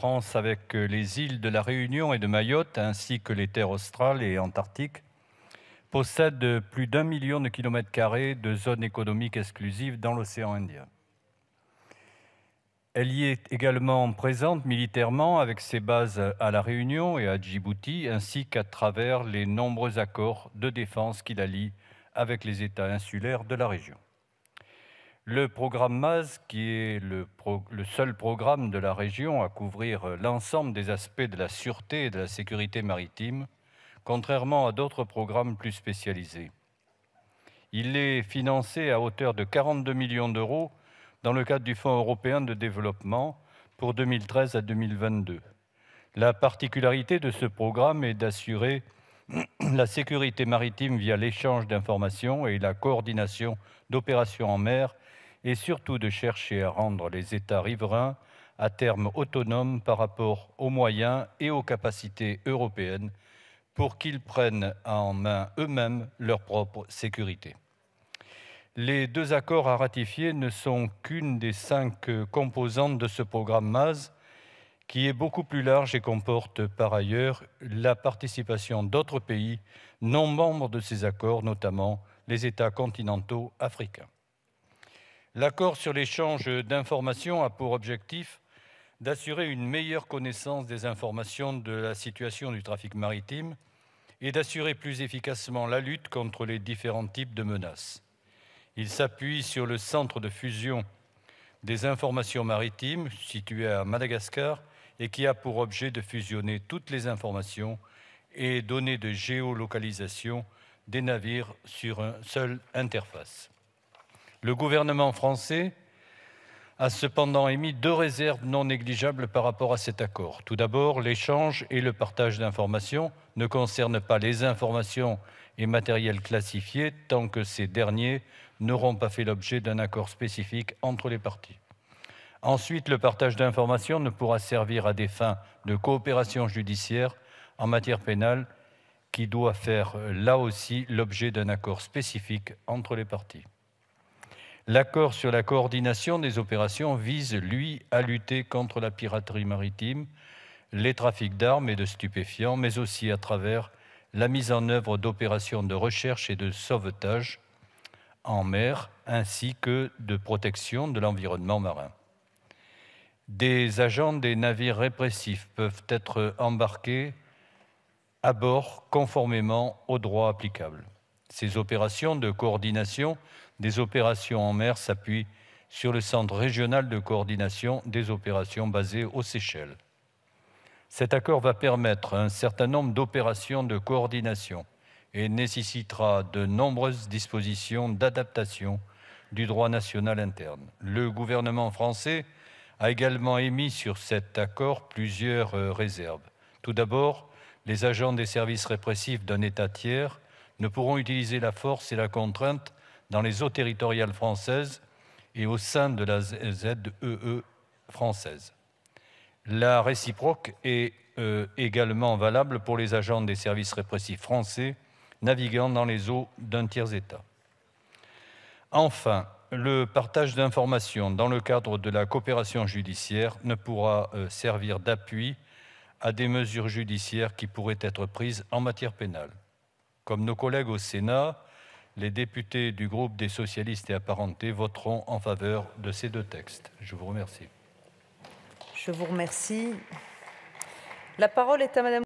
France avec les îles de la Réunion et de Mayotte, ainsi que les terres australes et antarctiques, possède plus d'1 million de kilomètres carrés de zones économiques exclusives dans l'océan Indien. Elle y est également présente militairement avec ses bases à La Réunion et à Djibouti, ainsi qu'à travers les nombreux accords de défense qui la lient avec les États insulaires de la région. Le programme MAZ, qui est le seul programme de la région à couvrir l'ensemble des aspects de la sûreté et de la sécurité maritime, contrairement à d'autres programmes plus spécialisés. Il est financé à hauteur de 42 millions d'euros dans le cadre du Fonds européen de développement pour 2013 à 2022. La particularité de ce programme est d'assurer la sécurité maritime via l'échange d'informations et la coordination d'opérations en mer et surtout de chercher à rendre les États riverains à terme autonomes par rapport aux moyens et aux capacités européennes pour qu'ils prennent en main eux-mêmes leur propre sécurité. Les 2 accords à ratifier ne sont qu'une des 5 composantes de ce programme MAZ, qui est beaucoup plus large et comporte par ailleurs la participation d'autres pays non membres de ces accords, notamment les États continentaux africains. L'accord sur l'échange d'informations a pour objectif d'assurer une meilleure connaissance des informations de la situation du trafic maritime et d'assurer plus efficacement la lutte contre les différents types de menaces. Il s'appuie sur le centre de fusion des informations maritimes situé à Madagascar et qui a pour objet de fusionner toutes les informations et données de géolocalisation des navires sur une seule interface. Le gouvernement français a cependant émis 2 réserves non négligeables par rapport à cet accord. Tout d'abord, l'échange et le partage d'informations ne concernent pas les informations et matériels classifiés tant que ces derniers n'auront pas fait l'objet d'un accord spécifique entre les parties. Ensuite, le partage d'informations ne pourra servir à des fins de coopération judiciaire en matière pénale qui doit faire là aussi l'objet d'un accord spécifique entre les parties. L'accord sur la coordination des opérations vise, lui, à lutter contre la piraterie maritime, les trafics d'armes et de stupéfiants, mais aussi à travers la mise en œuvre d'opérations de recherche et de sauvetage en mer, ainsi que de protection de l'environnement marin. Des agents des navires répressifs peuvent être embarqués à bord conformément au droit applicable. Ces opérations de coordination des opérations en mer s'appuient sur le Centre régional de coordination des opérations basé aux Seychelles. Cet accord va permettre un certain nombre d'opérations de coordination et nécessitera de nombreuses dispositions d'adaptation du droit national interne. Le gouvernement français a également émis sur cet accord plusieurs réserves. Tout d'abord, les agents des services répressifs d'un État tiers ne pourront utiliser la force et la contrainte dans les eaux territoriales françaises et au sein de la ZEE française. La réciproque est également valable pour les agents des services répressifs français naviguant dans les eaux d'un tiers État. Enfin, le partage d'informations dans le cadre de la coopération judiciaire ne pourra servir d'appui à des mesures judiciaires qui pourraient être prises en matière pénale. Comme nos collègues au Sénat, les députés du groupe des socialistes et apparentés voteront en faveur de ces 2 textes. Je vous remercie. Je vous remercie. La parole est à Madame